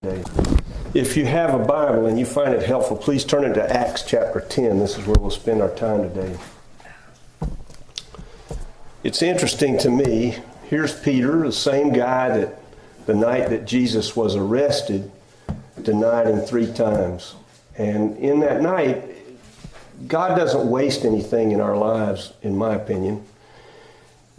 today. If you have a Bible and you find it helpful, please turn it to Acts chapter 10. This is where we'll spend our time today. It's interesting to me. Here's Peter, the same guy that the night that Jesus was arrested denied him 3 times. And in that night, God doesn't waste anything in our lives, in my opinion.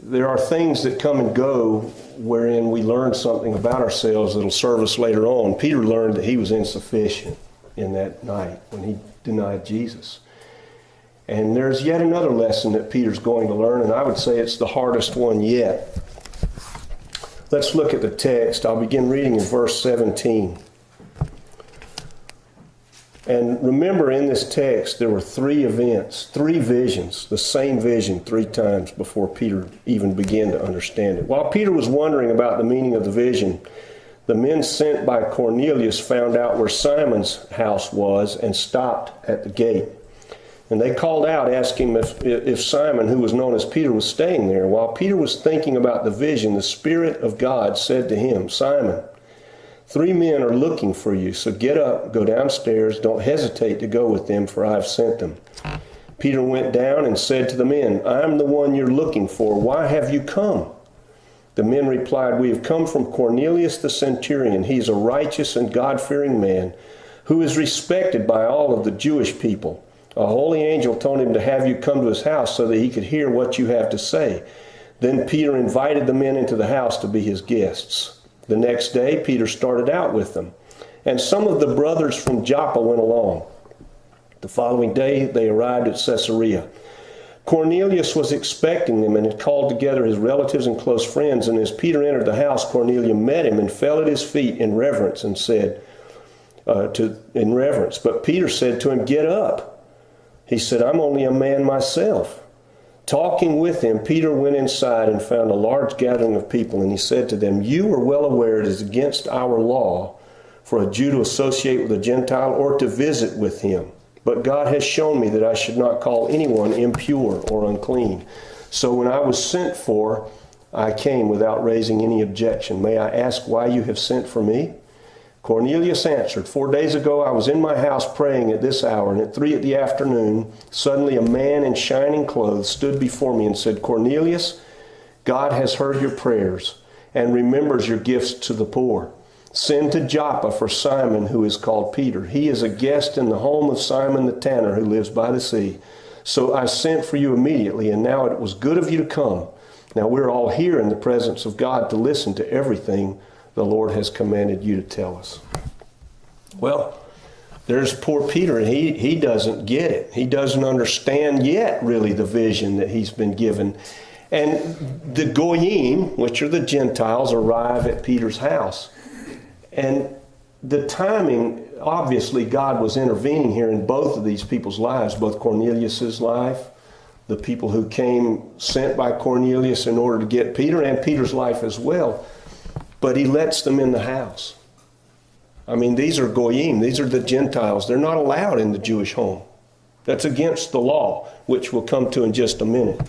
There are things that come and go wherein we learn something about ourselves that'll serve us later on. Peter learned that he was insufficient in that night when he denied Jesus. And there's yet another lesson that Peter's going to learn, and I would say it's the hardest one yet. Let's look at the text. I'll begin reading in verse 17. And remember, in this text, there were 3 events, 3 visions, the same vision 3 times before Peter even began to understand it. While Peter was wondering about the meaning of the vision, the men sent by Cornelius found out where Simon's house was and stopped at the gate. And they called out, asking if Simon, who was known as Peter, was staying there. While Peter was thinking about the vision, the Spirit of God said to him, "Simon, 3 men are looking for you, so get up, go downstairs, don't hesitate to go with them, for I have sent them." Peter went down and said to the men, "I'm the one you're looking for. Why have you come?" The men replied, "We have come from Cornelius the centurion. He's a righteous and God-fearing man who is respected by all of the Jewish people. A holy angel told him to have you come to his house so that he could hear what you have to say." Then Peter invited the men into the house to be his guests. The next day, Peter started out with them, and some of the brothers from Joppa went along. The following day, they arrived at Caesarea. Cornelius was expecting them and had called together his relatives and close friends, and as Peter entered the house, Cornelius met him and fell at his feet in reverence and said, But Peter said to him, "Get up." He said, "I'm only a man myself." Talking with him, Peter went inside and found a large gathering of people, and he said to them, "You are well aware it is against our law for a Jew to associate with a Gentile or to visit with him. But God has shown me that I should not call anyone impure or unclean. So when I was sent for, I came without raising any objection. May I ask why you have sent for me?" Cornelius answered, 4 days ago I was in my house praying at this hour, and at 3 in the afternoon, suddenly a man in shining clothes stood before me and said, "Cornelius, God has heard your prayers and remembers your gifts to the poor. Send to Joppa for Simon, who is called Peter. He is a guest in the home of Simon the tanner, who lives by the sea. So I sent for you immediately, and now it was good of you to come. Now we're all here in the presence of God to listen to everything the Lord has commanded you to tell us." Well, there's poor Peter, and he doesn't get it. He doesn't understand yet, really, the vision that he's been given. And the Goyim, which are the Gentiles, arrive at Peter's house. And the timing, obviously, God was intervening here in both of these people's lives, both Cornelius's life, the people who came sent by Cornelius in order to get Peter, and Peter's life as well. But he lets them in the house. I mean, these are Goyim. These are the Gentiles. They're not allowed in the Jewish home. That's against the law, which we'll come to in just a minute.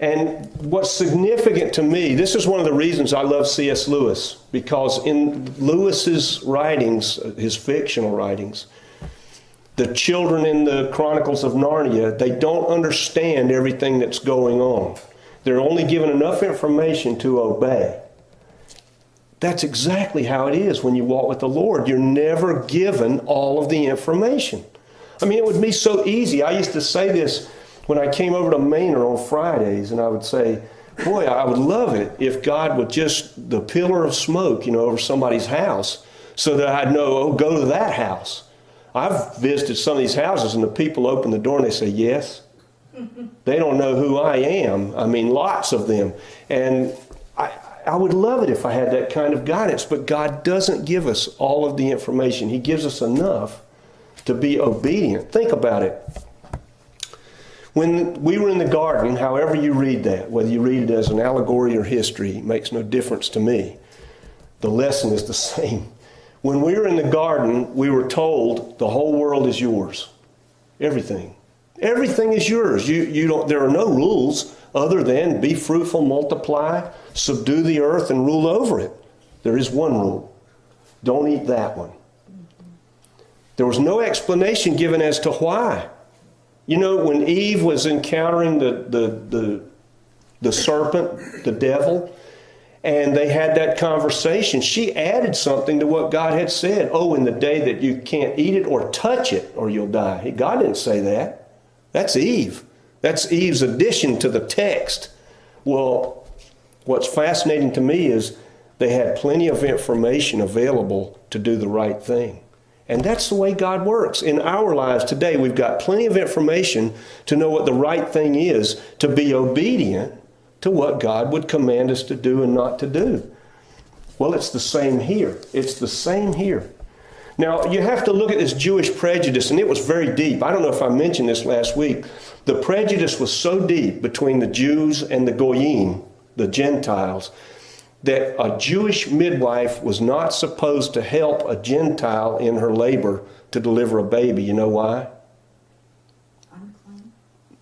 And what's significant to me, this is one of the reasons I love C.S. Lewis, because in Lewis's writings, his fictional writings, the children in the Chronicles of Narnia, they don't understand everything that's going on. They're only given enough information to obey. That's exactly how it is when you walk with the Lord. You're never given all of the information. I mean, it would be so easy. I used to say this when I came over to Manor on Fridays, and I would say, boy, I would love it if God would just, the pillar of smoke, over somebody's house so that I'd know, oh, go to that house. I've visited some of these houses, and the people open the door and they say, yes. They don't know who I am. I mean, lots of them. And I would love it if I had that kind of guidance, but God doesn't give us all of the information. He gives us enough to be obedient. Think about it. When we were in the garden, however you read that, whether you read it as an allegory or history, it makes no difference to me. The lesson is the same. When we were in the garden, we were told the whole world is yours. Everything. Everything is yours. There are no rules other than be fruitful, multiply, subdue the earth, and rule over it. There is one rule. Don't eat that one. There was no explanation given as to why. You know, when Eve was encountering the serpent, the devil, and they had that conversation, she added something to what God had said. Oh, in the day that you can't eat it or touch it or you'll die. God didn't say that. That's Eve. That's Eve's addition to the text. Well, what's fascinating to me is they had plenty of information available to do the right thing. And that's the way God works. In our lives today, we've got plenty of information to know what the right thing is, to be obedient to what God would command us to do and not to do. Well, it's the same here. It's the same here. Now, you have to look at this Jewish prejudice, and it was very deep. I don't know if I mentioned this last week. The prejudice was so deep between the Jews and the Goyim, the Gentiles, that a Jewish midwife was not supposed to help a Gentile in her labor to deliver a baby. You know why? Unclean.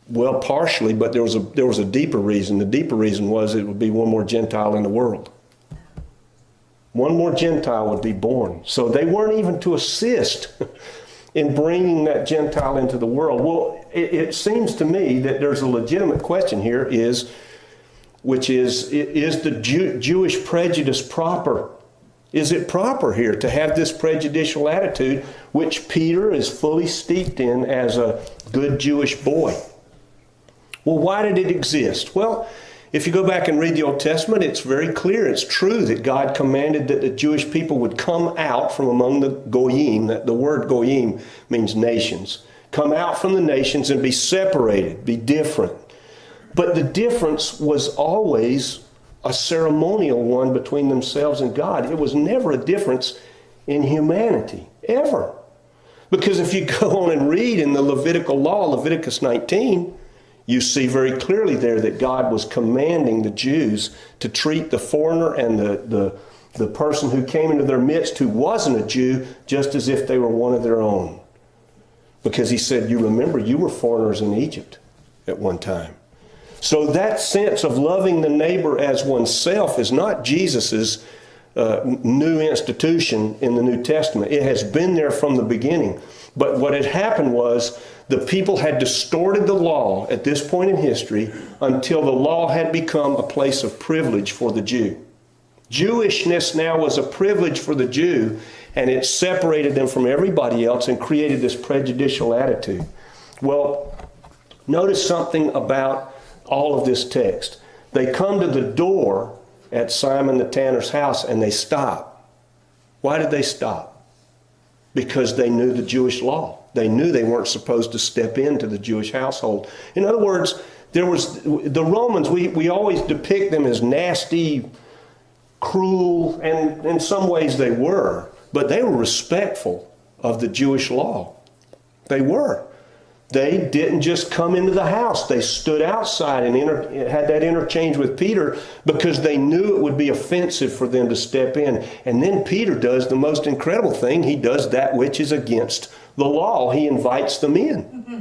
Well, partially, but there was a deeper reason. The deeper reason was it would be one more Gentile in the world. One more Gentile would be born. So they weren't even to assist in bringing that Gentile into the world. Well, it seems to me that there's a legitimate question here which is the Jewish prejudice proper? Is it proper here to have this prejudicial attitude, which Peter is fully steeped in as a good Jewish boy? Well, why did it exist? Well, if you go back and read the Old Testament, it's very clear. It's true that God commanded that the Jewish people would come out from among the Goyim. The word Goyim means nations. Come out from the nations and be separated, be different. But the difference was always a ceremonial one between themselves and God. It was never a difference in humanity, ever. Because if you go on and read in the Levitical law, Leviticus 19, you see very clearly there that God was commanding the Jews to treat the foreigner and the person who came into their midst who wasn't a Jew just as if they were one of their own. Because he said, you remember, you were foreigners in Egypt at one time. So that sense of loving the neighbor as oneself is not Jesus's new institution in the New Testament. It has been there from the beginning. But what had happened was the people had distorted the law at this point in history until the law had become a place of privilege for the Jew. Jewishness now was a privilege for the Jew, and it separated them from everybody else and created this prejudicial attitude. Well, notice something about all of this text. They come to the door at Simon the tanner's house and they stop. Why did they stop? Because they knew the Jewish law. They knew they weren't supposed to step into the Jewish household. In other words, the Romans, we always depict them as nasty, cruel, and in some ways they were, but they were respectful of the Jewish law. They were. They didn't just come into the house. They stood outside and had that interchange with Peter because they knew it would be offensive for them to step in. And then Peter does the most incredible thing. He does that which is against the law. He invites them in. Mm-hmm.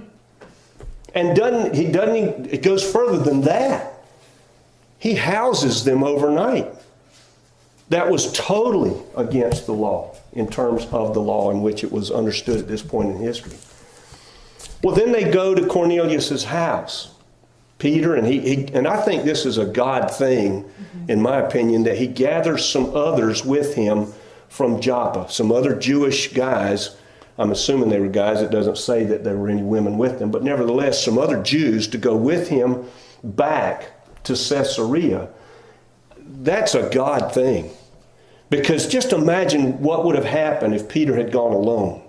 And it goes further than that. He houses them overnight. That was totally against the law in terms of the law in which it was understood at this point in history. Well, then they go to Cornelius' house, Peter, and I think this is a God thing, in my opinion, that he gathers some others with him from Joppa, some other Jewish guys. I'm assuming they were guys. It doesn't say that there were any women with them, but nevertheless, some other Jews to go with him back to Caesarea. That's a God thing. Because just imagine what would have happened if Peter had gone alone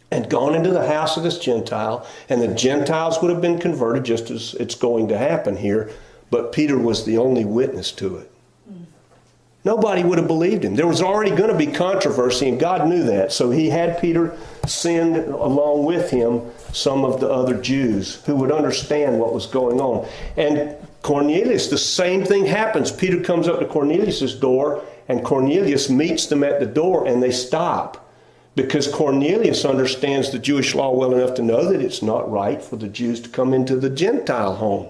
and gone into the house of this Gentile, and the Gentiles would have been converted just as it's going to happen here, but Peter was the only witness to it. Nobody would have believed him. There was already going to be controversy, and God knew that. So he had Peter send along with him some of the other Jews who would understand what was going on. And Cornelius, the same thing happens. Peter comes up to Cornelius' door, and Cornelius meets them at the door, and they stop. Because Cornelius understands the Jewish law well enough to know that it's not right for the Jews to come into the Gentile home.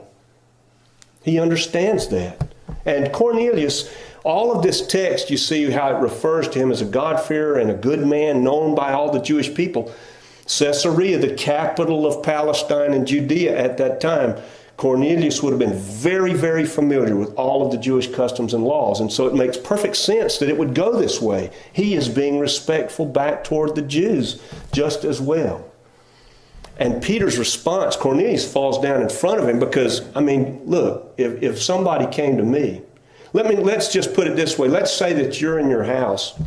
He understands that. And Cornelius, All of this text, you see how it refers to him as a God-fearer and a good man known by all the Jewish people. Caesarea, the capital of Palestine and Judea at that time, Cornelius would have been very, very familiar with all of the Jewish customs and laws. And so it makes perfect sense that it would go this way. He is being respectful back toward the Jews just as well. And Peter's response, Cornelius falls down in front of him because, I mean, look, if somebody came to me, let's just put it this way. Let's say that you're in your house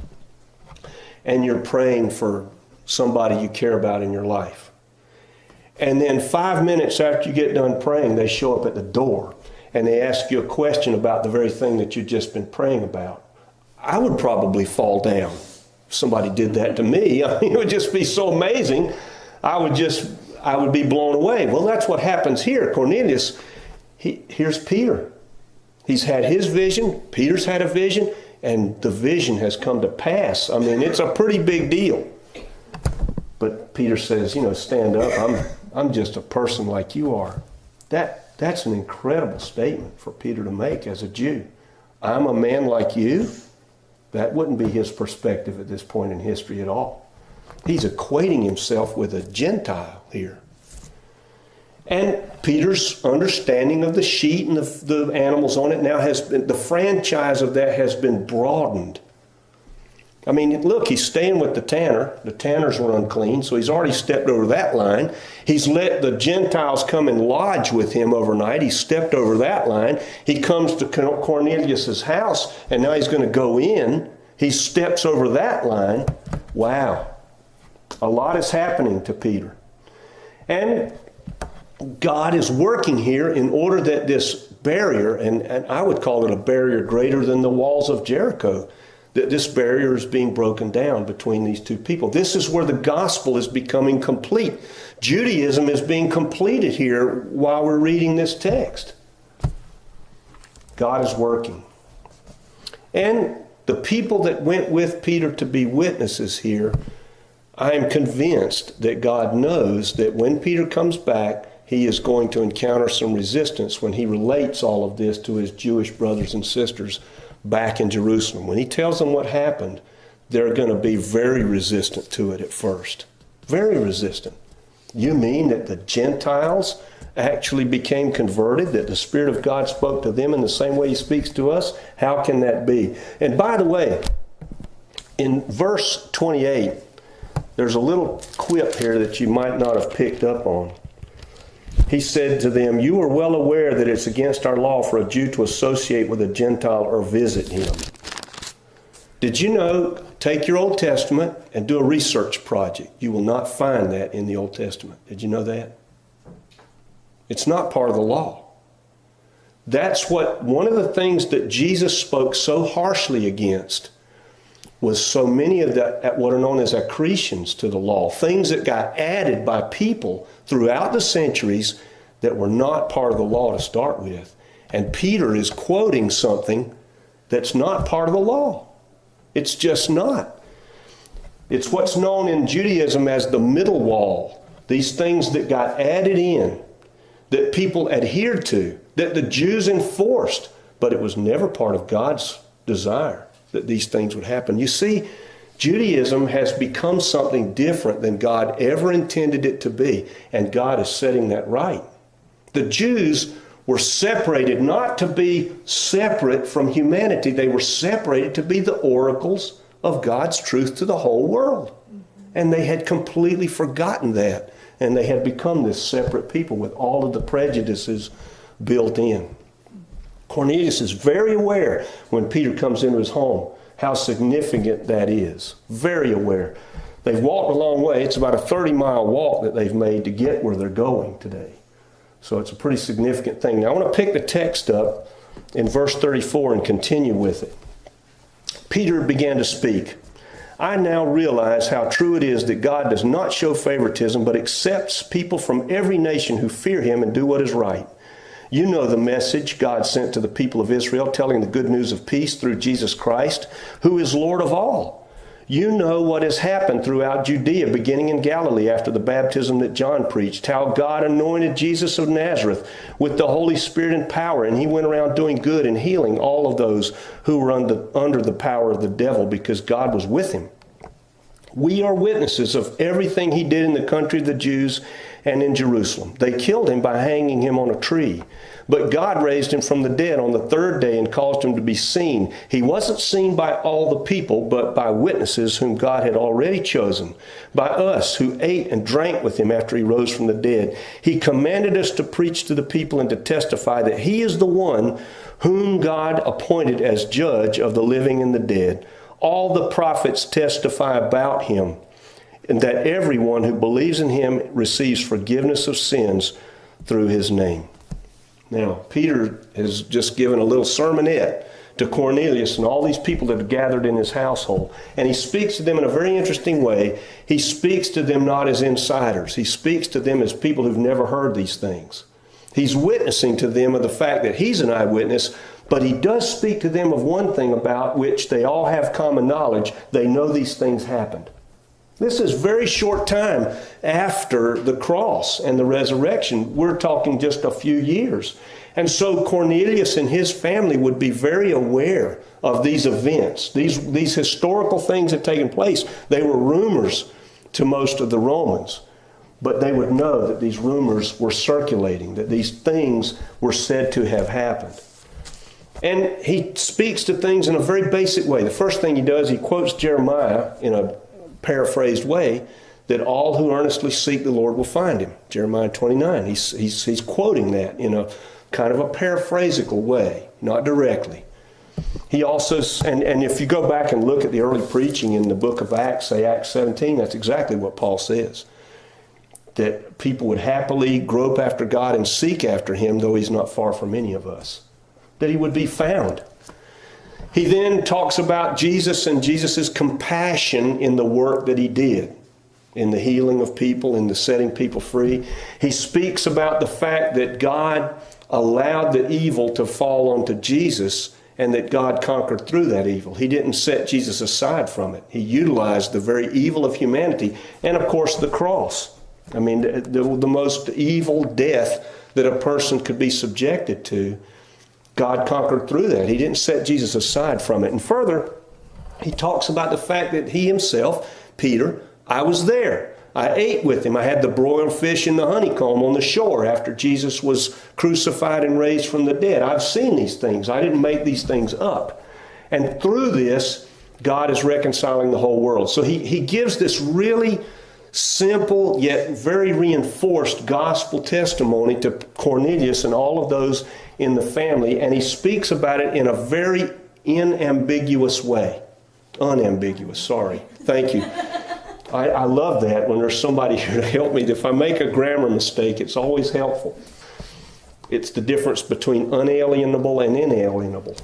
and you're praying for somebody you care about in your life. And then 5 minutes after you get done praying, they show up at the door and they ask you a question about the very thing that you've just been praying about. I would probably fall down if somebody did that to me. I mean, it would just be so amazing. I would be blown away. Well, that's what happens here. Cornelius, here's Peter. He's had his vision. Peter's had a vision, and the vision has come to pass. I mean, it's a pretty big deal. But Peter says, stand up. I'm just a person like you are. That's an incredible statement for Peter to make as a Jew. I'm a man like you. That wouldn't be his perspective at this point in history at all. He's equating himself with a Gentile here. And Peter's understanding of the sheet and the animals on it now has been, the franchise of that has been broadened. I mean, look, he's staying with the tanner. The tanners were unclean, so he's already stepped over that line. He's let the Gentiles come and lodge with him overnight. He stepped over that line. He comes to Cornelius' house, and now he's going to go in. He steps over that line. Wow. A lot is happening to Peter. And God is working here in order that this barrier, and I would call it a barrier greater than the walls of Jericho, that this barrier is being broken down between these two people. This is where the gospel is becoming complete. Judaism is being completed here while we're reading this text. God is working. And the people that went with Peter to be witnesses here, I am convinced that God knows that when Peter comes back, he is going to encounter some resistance when he relates all of this to his Jewish brothers and sisters back in Jerusalem. When he tells them what happened, they're going to be very resistant to it at first. Very resistant. You mean that the Gentiles actually became converted, that the Spirit of God spoke to them in the same way he speaks to us? How can that be? And by the way, in verse 28, there's a little quip here that you might not have picked up on. He said to them, "You are well aware that it's against our law for a Jew to associate with a Gentile or visit him." Did you know, take your Old Testament and do a research project. You will not find that in the Old Testament. Did you know that? It's not part of the law. That's one of the things that Jesus spoke so harshly against was so many of what are known as accretions to the law, things that got added by people throughout the centuries that were not part of the law to start with. And Peter is quoting something that's not part of the law. It's just not. It's what's known in Judaism as the middle wall, these things that got added in, that people adhered to, that the Jews enforced, but it was never part of God's desire that these things would happen. You see, Judaism has become something different than God ever intended it to be, and God is setting that right. The Jews were separated not to be separate from humanity. They were separated to be the oracles of God's truth to the whole world. And they had completely forgotten that, and they had become this separate people with all of the prejudices built in. Cornelius is very aware when Peter comes into his home how significant that is. Very aware. They've walked a long way. It's about a 30-mile walk that they've made to get where they're going today. So it's a pretty significant thing. Now I want to pick the text up in verse 34 and continue with it. Peter began to speak. "I now realize how true it is that God does not show favoritism, but accepts people from every nation who fear him and do what is right. You know the message God sent to the people of Israel, telling the good news of peace through Jesus Christ, who is Lord of all. You know what has happened throughout Judea, beginning in Galilee after the baptism that John preached, how God anointed Jesus of Nazareth with the Holy Spirit and power, and he went around doing good and healing all of those who were under the power of the devil, because God was with him. We are witnesses of everything he did in the country of the Jews and in Jerusalem. They killed him by hanging him on a tree. But God raised him from the dead on the third day and caused him to be seen. He wasn't seen by all the people, but by witnesses whom God had already chosen, by us who ate and drank with him after he rose from the dead. He commanded us to preach to the people and to testify that he is the one whom God appointed as judge of the living and the dead. All the prophets testify about him, and that everyone who believes in him receives forgiveness of sins through his name. Now, Peter has just given a little sermonette to Cornelius and all these people that have gathered in his household. And he speaks to them in a very interesting way. He speaks to them not as insiders. He speaks to them as people who've never heard these things. He's witnessing to them of the fact that he's an eyewitness, but he does speak to them of one thing about which they all have common knowledge. They know these things happened. This is very short time after the cross and the resurrection. We're talking just a few years. And so Cornelius and his family would be very aware of these events. These historical things had taken place. They were rumors to most of the Romans. But they would know that these rumors were circulating, that these things were said to have happened. And he speaks to things in a very basic way. The first thing he does, he quotes Jeremiah in a paraphrased way, that all who earnestly seek the Lord will find him. Jeremiah 29. He's quoting that in a kind of a paraphrasical way, not directly. He also, and if you go back and look at the early preaching in the book of Acts, say Acts 17, that's exactly what Paul says. That people would happily grope after God and seek after him, though he's not far from any of us. That he would be found. He then talks about Jesus and Jesus' compassion in the work that he did, in the healing of people, in the setting people free. He speaks about the fact that God allowed the evil to fall onto Jesus and that God conquered through that evil. He didn't set Jesus aside from it. He utilized the very evil of humanity and, of course, the cross. I mean, the most evil death that a person could be subjected to, God conquered through that. He didn't set Jesus aside from it. And further, he talks about the fact that he himself, Peter, I was there. I ate with him. I had the broiled fish and the honeycomb on the shore after Jesus was crucified and raised from the dead. I've seen these things. I didn't make these things up. And through this, God is reconciling the whole world. So he gives this really simple yet very reinforced gospel testimony to Cornelius and all of those in the family, and he speaks about it in a very unambiguous way. Unambiguous, sorry. Thank you. I love that when there's somebody here to help me. If I make a grammar mistake, it's always helpful. It's the difference between unalienable and inalienable.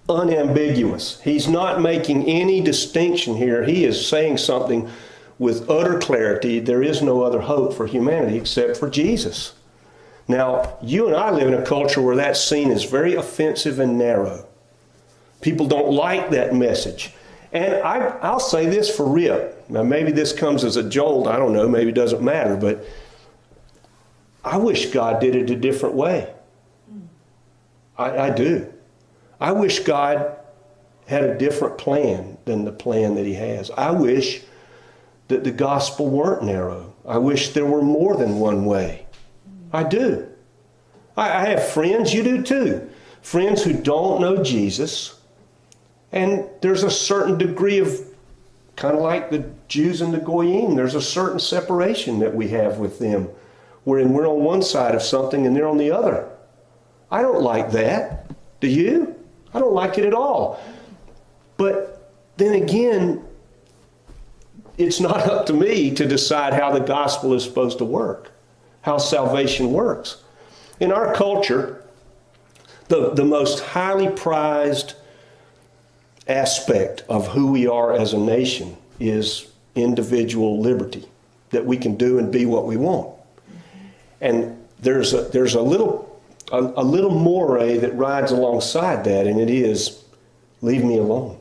Unambiguous. He's not making any distinction here. He is saying something with utter clarity. There is no other hope for humanity except for Jesus. Now, you and I live in a culture where that scene is very offensive and narrow. People don't like that message. And I'll say this for real. Now, maybe this comes as a jolt. I don't know. Maybe it doesn't matter. But I wish God did it a different way. I do. I wish God had a different plan than the plan that he has. I wish that the gospel weren't narrow. I wish there were more than one way. I do. I have friends, you do too. Friends who don't know Jesus. And there's a certain degree of, kind of like the Jews and the Goyim, there's a certain separation that we have with them, wherein we're on one side of something and they're on the other. I don't like that. Do you? I don't like it at all. But then again, it's not up to me to decide how the gospel is supposed to work, how salvation works. In our culture, the most highly prized aspect of who we are as a nation is individual liberty, that we can do and be what we want. And there's a little moray that rides alongside that, and it is, leave me alone.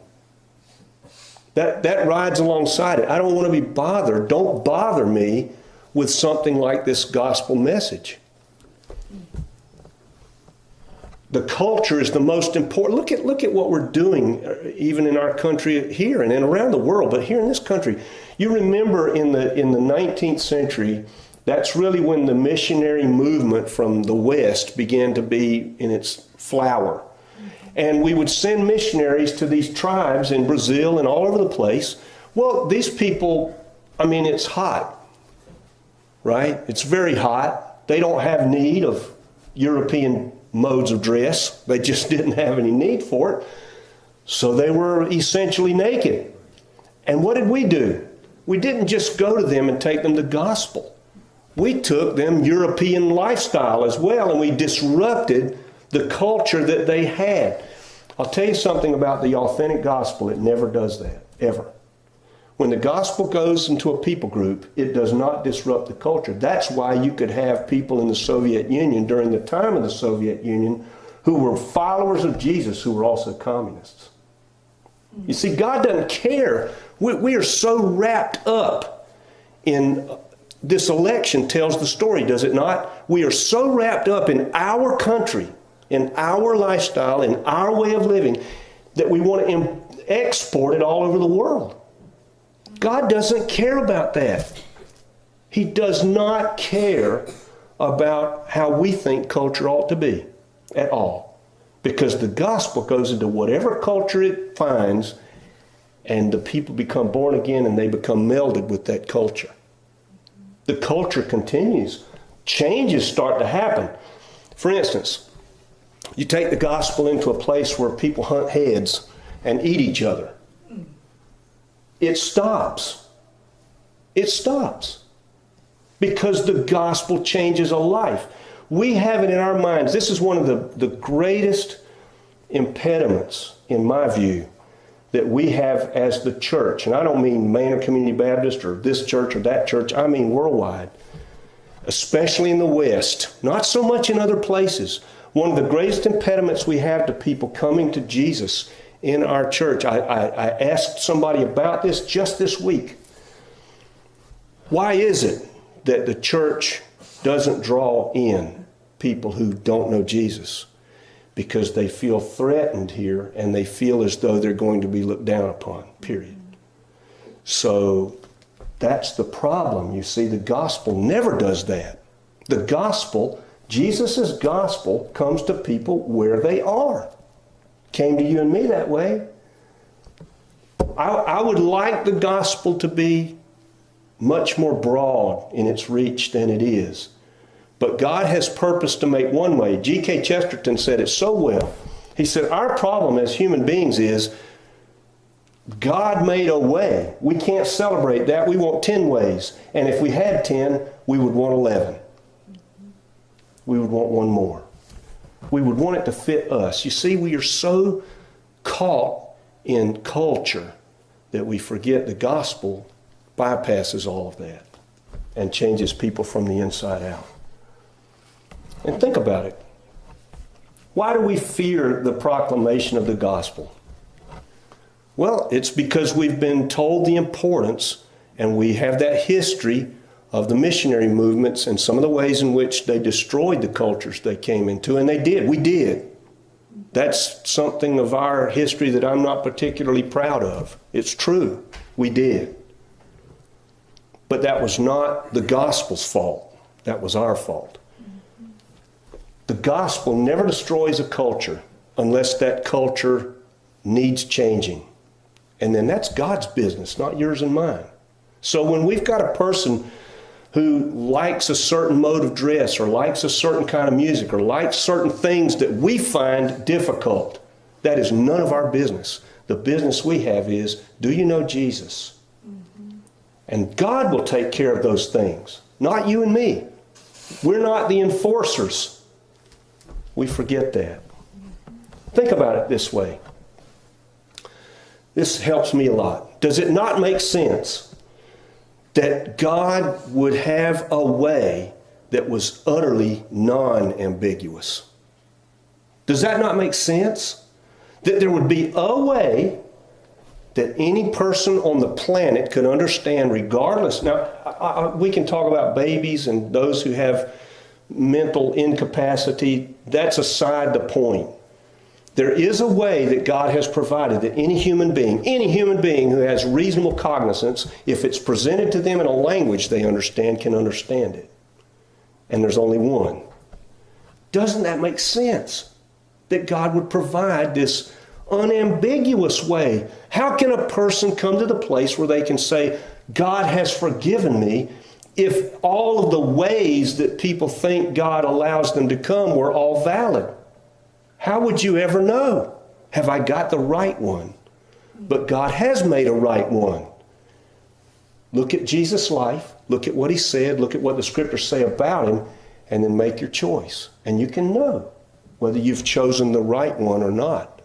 That rides alongside it. I don't want to be bothered. Don't bother me with something like this gospel message. The culture is the most important. Look at what we're doing, even in our country here and around the world, but here in this country. You remember in the 19th century, that's really when the missionary movement from the West began to be in its flower. And we would send missionaries to these tribes in Brazil and all over the place. Well, these people, it's hot, right? It's very hot. They don't have need of European modes of dress. They just didn't have any need for it. So they were essentially naked. And what did we do? We didn't just go to them and take them the gospel. We took them European lifestyle as well, and we disrupted the culture that they had. I'll tell you something about the authentic gospel. It never does that, ever. When the gospel goes into a people group, it does not disrupt the culture. That's why you could have people in the Soviet Union during the time of the Soviet Union who were followers of Jesus who were also communists. You see, God doesn't care. We are so wrapped up in this election tells the story, does it not? We are so wrapped up in our country, in our lifestyle, in our way of living, that we want to export it all over the world. God doesn't care about that. He does not care about how we think culture ought to be at all. Because the gospel goes into whatever culture it finds, and the people become born again and they become melded with that culture. The culture continues. Changes start to happen. For instance, you take the gospel into a place where people hunt heads and eat each other. It stops. It stops. Because the gospel changes a life. We have it in our minds. This is one of the greatest impediments, in my view, that we have as the church. And I don't mean Manor Community Baptist or this church or that church. I mean worldwide. Especially in the West. Not so much in other places. One of the greatest impediments we have to people coming to Jesus in our church. I asked somebody about this just this week. Why is it that the church doesn't draw in people who don't know Jesus? Because they feel threatened here and they feel as though they're going to be looked down upon, period. So that's the problem. You see, the gospel never does that. The gospel, Jesus' gospel, comes to people where they are. Came to you and me that way. I would like the gospel to be much more broad in its reach than it is. But God has purposed to make one way. G.K. Chesterton said it so well. He said, our problem as human beings is God made a way. We can't celebrate that. We want 10 ways. And if we had 10, we would want 11. We would want one more. We would want it to fit us. You see, we are so caught in culture that we forget the gospel bypasses all of that and changes people from the inside out. And think about it. Why do we fear the proclamation of the gospel? Well, it's because we've been told the importance, and we have that history of the missionary movements and some of the ways in which they destroyed the cultures they came into. And they did. We did. That's something of our history that I'm not particularly proud of. It's true. We did. But that was not the gospel's fault. That was our fault. The gospel never destroys a culture unless that culture needs changing. And then that's God's business, not yours and mine. So when we've got a person who likes a certain mode of dress or likes a certain kind of music or likes certain things that we find difficult, that is none of our business. The business we have is, do you know Jesus? Mm-hmm. And God will take care of those things, not you and me. We're not the enforcers. We forget that. Think about it this way. This helps me a lot. Does it not make sense that God would have a way that was utterly non-ambiguous? Does that not make sense? That there would be a way that any person on the planet could understand regardless. Now, we can talk about babies and those who have mental incapacity. That's aside the point. There is a way that God has provided that any human being who has reasonable cognizance, if it's presented to them in a language they understand, can understand it. And there's only one. Doesn't that make sense? That God would provide this unambiguous way. How can a person come to the place where they can say, God has forgiven me, if all of the ways that people think God allows them to come were all valid? How would you ever know? Have I got the right one? But God has made a right one. Look at Jesus' life. Look at what he said. Look at what the scriptures say about him. And then make your choice. And you can know whether you've chosen the right one or not.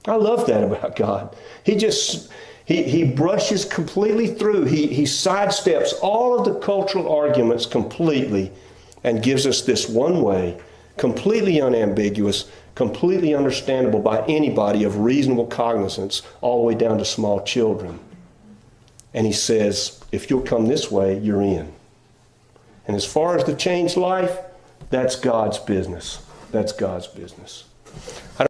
I love that about God. He brushes completely through. He sidesteps all of the cultural arguments completely and gives us this one way, completely unambiguous, completely understandable by anybody of reasonable cognizance, all the way down to small children. And he says, if you'll come this way, you're in. And as far as the changed life, that's God's business. That's God's business.